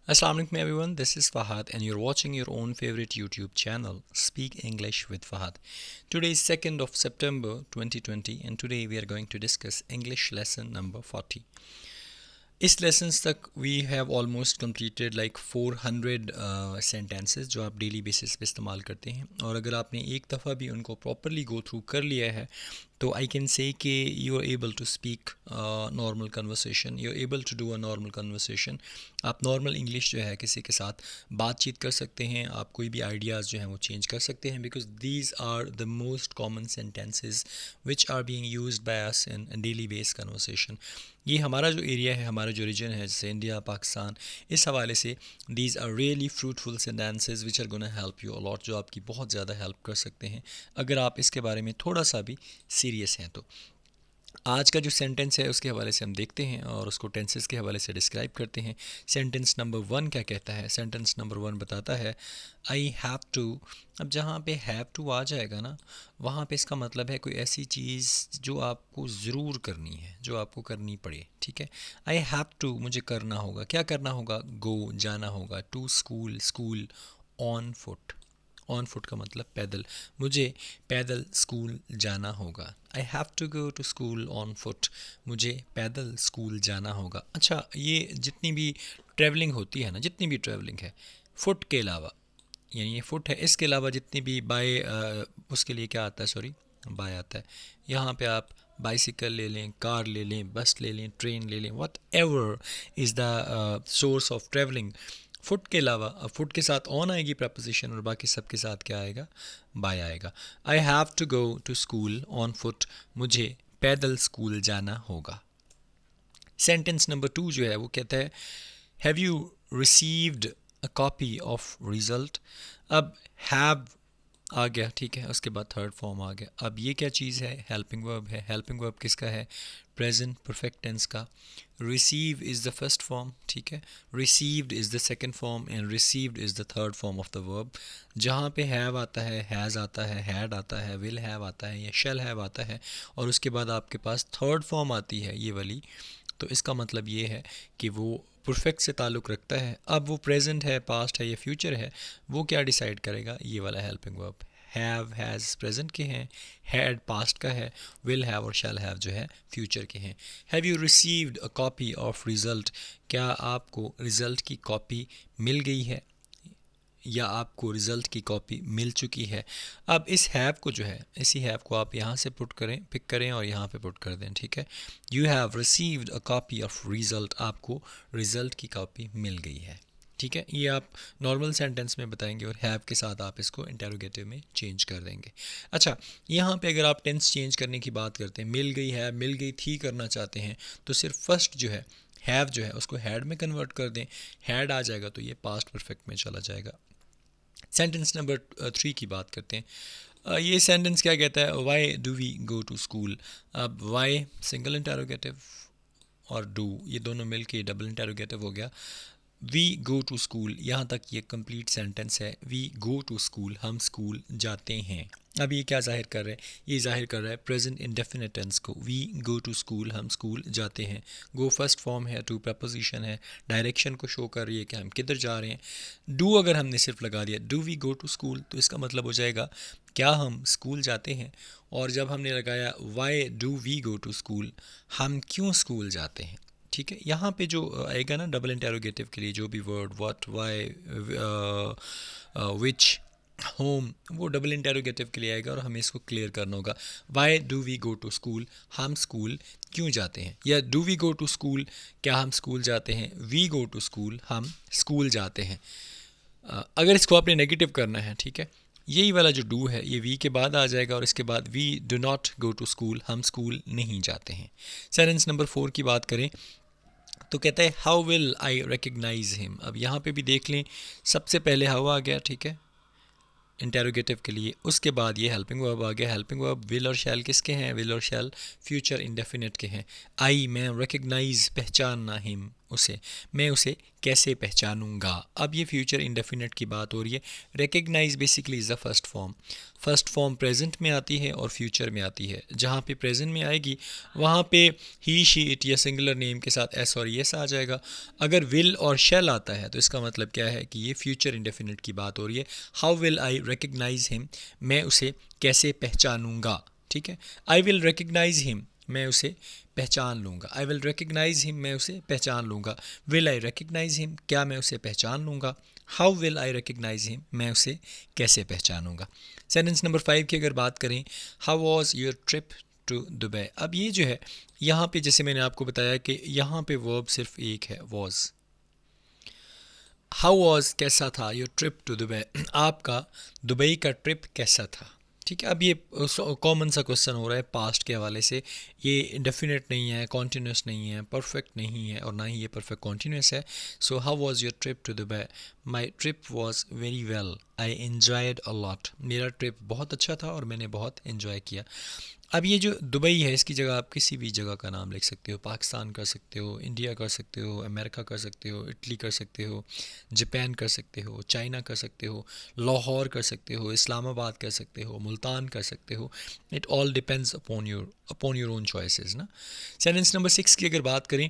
Assalamu alaikum everyone, this is Fahad and you're watching your own favorite YouTube channel, Speak English with Fahad. Today is 2nd of September 2020 and today we are going to discuss English lesson number 40. इस lessons तक we have almost completed like 400 sentences जो आप daily basis पे इस्तेमाल करते हैं और अगर आपने एक दफ़ा भी उनको प्रॉपरली गो थ्रू कर लिया है तो आई कैन से कि you are able to speak normal conversation, you are able to do a normal conversation. आप नॉर्मल इंग्लिश जो है किसी के साथ बातचीत कर सकते हैं, आप कोई भी आइडियाज़ जो हैं वो चेंज कर सकते हैं because these are the most common sentences which are being used by us in daily base conversation. ये हमारा जो एरिया है, हमारा जो रीजन है जैसे इंडिया पाकिस्तान, इस हवाले से these are really fruitful sentences which are gonna help you a lot, जो आपकी बहुत ज़्यादा हेल्प कर सकते हैं अगर आप इसके बारे में थोड़ा सा भी सीरियस हैं. तो आज का जो सेंटेंस है उसके हवाले से हम देखते हैं और उसको टेंसेस के हवाले से डिस्क्राइब करते हैं. सेंटेंस नंबर 1 क्या कहता है? सेंटेंस नंबर 1 बताता है आई हैव टू. अब जहाँ पे हैव टू आ जाएगा ना, वहाँ पे इसका मतलब है कोई ऐसी चीज़ जो आपको ज़रूर करनी है, जो आपको करनी पड़े. ठीक है, आई हैव टू, मुझे करना होगा. क्या करना होगा? गो, जाना होगा. To school, school. On foot, on foot का मतलब पैदल. मुझे पैदल स्कूल जाना होगा. I have to go to school on foot. मुझे पैदल स्कूल जाना होगा. अच्छा, ये जितनी भी ट्रैवलिंग होती है ना, जितनी भी ट्रैवलिंग है फुट के अलावा, यानी ये फुट है, इसके अलावा जितनी भी बाय, उसके लिए क्या आता है, सॉरी बाय आता है. यहाँ पे आप बाइसिकल ले लें, कार ले लें, बस ले लें, ट्रेन ले लें, what ever is the source of travelling. Foot के अलावा, अब फुट के साथ ऑन आएगी प्रपोजिशन और बाकी सब के साथ क्या आएगा? बाय आएगा. I have to go to school on foot. मुझे पैदल स्कूल जाना होगा. सेंटेंस नंबर 2 जो है वो कहता है have you received a copy of result. अब हैव आ गया, ठीक है, उसके बाद थर्ड फॉर्म आ गया. अब ये क्या चीज़ है? हेल्पिंग वर्ब है. हेल्पिंग वर्ब किसका है? प्रेजेंट परफेक्ट टेंस का. Receive is the first form, ठीक है, received is the second form and received is the third form of the verb. जहाँ पे हैव आता है, हैज़ आता है, हैड आता है, विल हैव आता है या शैल हैव आता है और उसके बाद आपके पास थर्ड फॉर्म आती है ये वाली, तो इसका मतलब ये है कि वो परफेक्ट से ताल्लुक़ रखता है. अब वो प्रेजेंट है, पास्ट है या फ्यूचर है, वो क्या डिसाइड करेगा? ये वाला helping verb. Have, has present के हैं, हैड पास्ट का है, विल हैव और शैल हैव जो है फ्यूचर के हैं. Have you received a copy of result. क्या आपको रिज़ल्ट की कॉपी मिल गई है या आपको रिज़ल्ट की कॉपी मिल चुकी है? अब इस हैव को जो है, इसी हैव को आप यहाँ से पुट करें, पिक करें और यहाँ पे पुट कर दें. ठीक है, you have received a copy of result. आपको रिज़ल्ट की कॉपी मिल गई है. ठीक है, ये आप नॉर्मल सेंटेंस में बताएंगे और हैव के साथ आप इसको इंटेरोगेटिव में चेंज कर देंगे. अच्छा, यहाँ पे अगर आप टेंस चेंज करने की बात करते हैं, मिल गई है, मिल गई थी करना चाहते हैं, तो सिर्फ फर्स्ट जो है हैव जो है उसको हैड में कन्वर्ट कर दें. हैड आ जाएगा तो ये पास्ट परफेक्ट में चला जाएगा. सेंटेंस नंबर 3 की बात करते हैं. ये सेंटेंस क्या कहता है? Why do we go to school. अब वाई सिंगल इंटेरोगेटिव और डू ये दोनों मिल के डबल इंटेरोगेटिव हो गया. वी गो टू स्कूल, यहाँ तक ये कंप्लीट सेंटेंस है. वी गो टू स्कूल, हम स्कूल जाते हैं. अब ये क्या जाहिर कर रहा है? ये जाहिर कर रहा है प्रेजेंट इंडेफिनिट टेंस को. वी गो टू स्कूल, हम स्कूल जाते हैं. गो फर्स्ट फॉर्म है, टू प्रपोजिशन है, डायरेक्शन को शो कर रही है कि हम किधर जा रहे हैं. डू अगर हमने सिर्फ लगा दिया, do we go to school, तो इसका मतलब हो जाएगा क्या हम स्कूल जाते हैं. और जब हमने लगाया why do we go to school, हम क्यों स्कूल जाते हैं. ठीक है, यहाँ पे जो आएगा ना डबल इंटेरोगेटिव के लिए जो भी word, what, why, which, whom, वो डबल इंटेरोगेटिव के लिए आएगा और हमें इसको क्लियर करना होगा. Why do we go to school, हम स्कूल क्यों जाते हैं. या do we go to school, क्या हम स्कूल जाते हैं. वी गो टू स्कूल, हम स्कूल जाते हैं. अगर इसको आपने नेगेटिव करना है, ठीक है, यही वाला जो डू है ये वी के बाद आ जाएगा और इसके बाद we do not go to school, हम स्कूल नहीं जाते हैं. सेंटेंस नंबर 4 की बात करें तो कहता है how will I recognise him. अब यहाँ पे भी देख लें, सबसे पहले हाउ आ गया, ठीक है, इंटेरोगेटिव के लिए. उसके बाद ये हेल्पिंग वर्ब आ गया. हेल्पिंग वर्ब विल और शैल किसके हैं? विल और शैल फ्यूचर इंडेफिनिट के हैं. आई, मैं, रिकग्नाइज पहचानना, हिम उसे, मैं उसे कैसे पहचानूंगा। अब ये फ्यूचर इंडेफिनिट की बात हो रही है। Recognise basically is the first form. First form present में आती है और फ्यूचर में आती है। जहाँ पे प्रेजेंट में आएगी वहाँ पे ही शी इट या सिंगुलर नेम के साथ एस और येस आ जाएगा। अगर विल और शैल आता है तो इसका मतलब क्या है कि ये फ्यूचर इंडेफिनिट की बात हो रही है। How will I recognise him, मैं उसे कैसे पहचानूंगा। ठीक है, आई विल रिकग्नाइज हिम, मैं उसे पहचान लूँगा। आई विल रिकग्नाइज हिम, मैं उसे पहचान लूँगा। विल आई रिकग्नाइज हिम, क्या मैं उसे पहचान लूँगा। How will I recognise him, मैं उसे कैसे पहचानूँगा। सेंटेंस नंबर 5 की अगर बात करें, how was your trip to Dubai. अब ये जो है यहाँ पे जैसे मैंने आपको बताया कि यहाँ पे वर्ब सिर्फ एक है, वॉज। हाउ वॉज कैसा था, योर ट्रिप टू दुबई, आपका दुबई का ट्रिप कैसा था। ठीक है, अब ये कॉमन सा क्वेश्चन हो रहा है पास्ट के हवाले से। ये डेफिनेट नहीं है, कॉन्टीन्यूस नहीं है, परफेक्ट नहीं है और ना ही ये परफेक्ट कॉन्टीन्यूस है। So how was your trip to Dubai. My trip was very well, I enjoyed a lot. मेरा ट्रिप बहुत अच्छा था और मैंने बहुत एंजॉय किया। अब ये जो दुबई है इसकी जगह आप किसी भी जगह का नाम लिख सकते हो। पाकिस्तान कर सकते हो, इंडिया कर सकते हो, अमेरिका कर सकते हो, इटली कर सकते हो, जापान कर सकते हो, चाइना कर सकते हो, लाहौर कर सकते हो, इस्लामाबाद कर सकते हो, मुल्तान कर सकते हो। It all depends upon your own choices ना। सेंटेंस नंबर 6 की अगर बात करें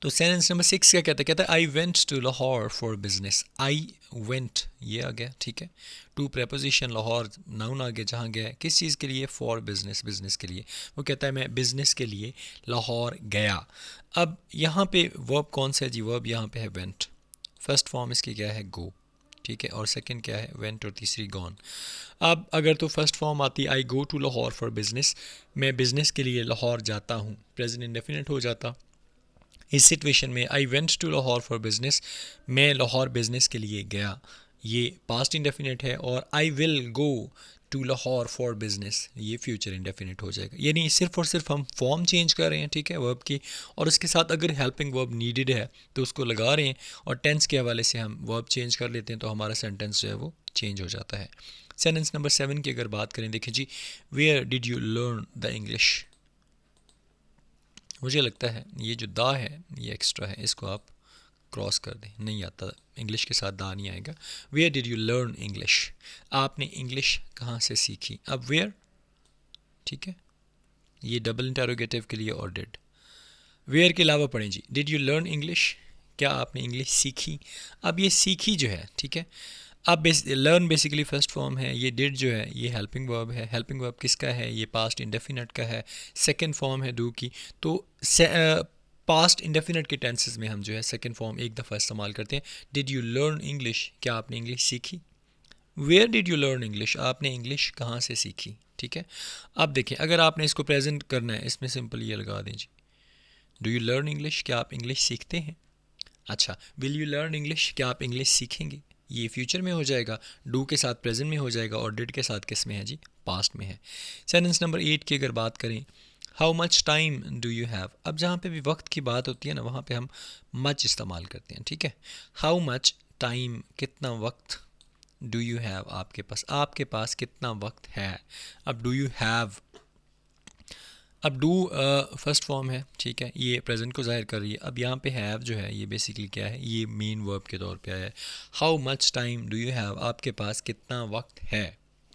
तो सेंटेंस नंबर 6 क्या कहता है I went to Lahore for business. I went ये आ गया, ठीक है, टू प्रेपोजिशन, लाहौर नाउन आ गया, जहाँ गया किस चीज़ के लिए, फॉर बिजनेस, बिजनेस के लिए। वो कहता है मैं बिजनेस के लिए लाहौर गया। अब यहाँ पे वर्ब कौन सा है जी, वर्ब यहाँ पे है वेंट। फर्स्ट फॉर्म इसकी क्या है, गो, ठीक है, और सेकंड क्या है, वेंट, और तीसरी गॉन। अब अगर तो फर्स्ट फॉर्म आती I go to Lahore for business, मैं बिजनेस के लिए लाहौर जाता हूँ, प्रेजेंट इंडेफिनिट हो जाता। इस सिचुएशन में I went to Lahore for business, मैं लाहौर बिजनेस के लिए गया, ये पास्ट इंडेफिनिट है। और I will go to Lahore for business, ये फ्यूचर इंडेफिनिट हो जाएगा। यानी सिर्फ और सिर्फ हम फॉर्म चेंज कर रहे हैं, ठीक है, वर्ब की, और उसके साथ अगर हेल्पिंग वर्ब नीडेड है तो उसको लगा रहे हैं, और टेंस के हवाले से हम वर्ब चेंज कर लेते हैं तो हमारा सेंटेंस जो है वो चेंज हो जाता है। सेंटेंस नंबर 7 की अगर बात करें, देखिए जी, where did you learn the English. मुझे लगता है ये जो दा है ये एक्स्ट्रा है, इसको आप क्रॉस कर दें, नहीं आता, इंग्लिश के साथ दा नहीं आएगा। Where did you learn English, आपने इंग्लिश कहाँ से सीखी। अब वेयर, ठीक है, ये डबल इंटरोगेटिव के लिए और डिड। वेयर के अलावा पढ़ें जी, डिड यू लर्न इंग्लिश, क्या आपने इंग्लिश सीखी। अब ये सीखी जो है, ठीक है, अब लर्न बेसिकली फर्स्ट फॉर्म है, ये डिड जो है ये हेल्पिंग वर्ब है। हेल्पिंग वर्ब किसका है, ये पास्ट इंडेफिनिट का है, सेकंड फॉर्म है डू की। तो पास्ट इंडेफिनिट के टेंसेस में हम जो है सेकंड फॉर्म एक दफ़ा इस्तेमाल करते हैं। डिड यू लर्न इंग्लिश, क्या आपने इंग्लिश सीखी। Where did you learn English, आपने इंग्लिश कहाँ से सीखी। ठीक है, अब देखें अगर आपने इसको प्रेजेंट करना है, इसमें सिंपल ये लगा दें जी, डू यू लर्न इंग्लिश, क्या आप इंग्लिश सीखते हैं। अच्छा, विल यू लर्न इंग्लिश, क्या आप इंग्लिश सीखेंगे, ये फ्यूचर में हो जाएगा, डू के साथ प्रेजेंट में हो जाएगा, और डिड के साथ किस में है जी, पास्ट में है। सेंटेंस नंबर 8 की अगर बात करें, how much time do you have. अब जहाँ पे भी वक्त की बात होती है ना, वहाँ पे हम मच इस्तेमाल करते हैं, ठीक है। हाउ मच टाइम, कितना वक्त, डू यू हैव, आपके पास कितना वक्त है। अब डू यू हैव, अब डू फर्स्ट फॉर्म है, ठीक है, ये प्रेजेंट को जाहिर कर रही है। अब यहाँ पे हैव जो है ये बेसिकली क्या है, ये मेन वर्ब के तौर पे आया है। How much time do you have, आपके पास कितना वक्त है,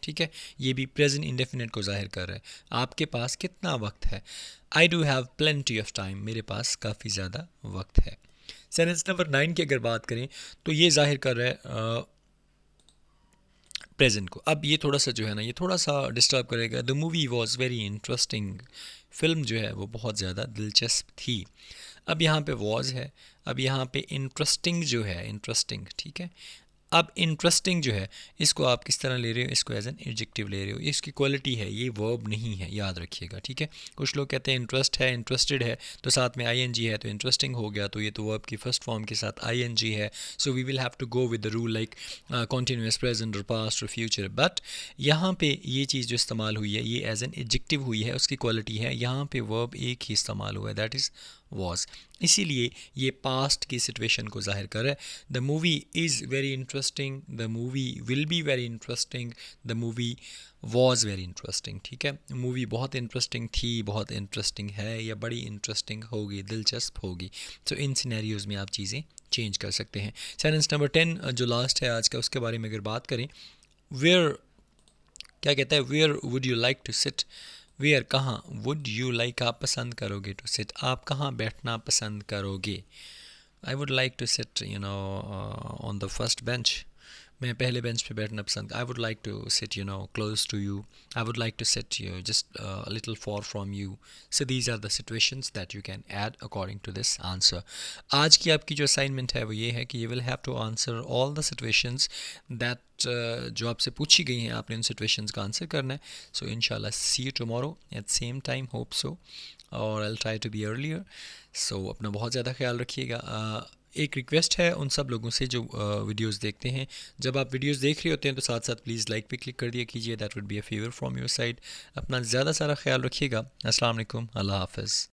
ठीक है, ये भी प्रेजेंट इंडेफिनिट को जाहिर कर रहा है, आपके पास कितना वक्त है। I do have plenty of time, मेरे पास काफ़ी ज़्यादा वक्त है। सेंटेंस नंबर 9 की अगर बात करें तो ये जाहिर कर रहा है प्रेजेंट को। अब ये थोड़ा सा जो है ना, ये थोड़ा सा डिस्टर्ब करेगा। The movie was very interesting, film जो है वो बहुत ज़्यादा दिलचस्प थी। अब यहाँ पे वॉज है, अब यहाँ पे इंटरेस्टिंग जो है, इंटरेस्टिंग, ठीक है। अब इंटरेस्टिंग जो है इसको आप किस तरह ले रहे हो, इसको एज एन एडजेक्टिव ले रहे हो, इसकी क्वालिटी है, ये वर्ब नहीं है, याद रखिएगा, ठीक है। कुछ लोग कहते हैं इंटरेस्ट है, इंटरेस्टेड है, तो साथ में आईएनजी है तो इंटरेस्टिंग हो गया, तो ये तो वर्ब की फर्स्ट फॉर्म के साथ आईएनजी है। So we will have to go with the rule like continuous present और पास्ट और फ्यूचर। बट यहाँ पे ये चीज़ जो इस्तेमाल हुई है ये एज एन एडजेक्टिव हुई है, उसकी क्वालिटी है, यहाँ पे वर्ब एक ही इस्तेमाल हुआ है, दैट इज़ was. इसीलिए ये पास्ट की सिचुएशन को ज़ाहिर कर रहा है. The movie is very interesting, the movie will be very interesting, the movie was very interesting. ठीक है, मूवी बहुत इंटरेस्टिंग थी, बहुत इंटरेस्टिंग है, या बड़ी इंटरेस्टिंग होगी, दिलचस्प होगी. तो इन सिनेरियोज़ में आप चीज़ें चेंज कर सकते हैं. सेंटेंस नंबर 10 जो लास्ट है आज का, उसके बारे में अगर बात करें, वेयर क्या कहता है, where would you like to sit. Where कहाँ, वुड यू लाइक आप पसंद करोगे, टू सिट आप कहाँ बैठना पसंद करोगे. I would like to sit on the first bench. मैं पहले बेंच पे बैठना पसंद. I would like to sit close to you. I would like to sit just little far from you. So these are the situations that you can add according to this answer. आज की आपकी जो assignment है वो ये है कि you will have to answer all the situations that जो आपसे पूछी गई हैं, आपने उन सिचुएशंस का आंसर करना है. सो इंशाल्लाह see you tomorrow at same time, hope so, और I will try to be earlier. So अपना बहुत ज़्यादा ख्याल रखिएगा. एक रिक्वेस्ट है उन सब लोगों से जो वीडियोस देखते हैं, जब आप वीडियोस देख रहे होते हैं तो साथ साथ प्लीज़ लाइक पे क्लिक कर दिया कीजिए. That would be a favour from your side. अपना ज़्यादा सारा ख्याल रखिएगा. अस्सलाम वालेकुम, अल्लाह हाफ़िज़.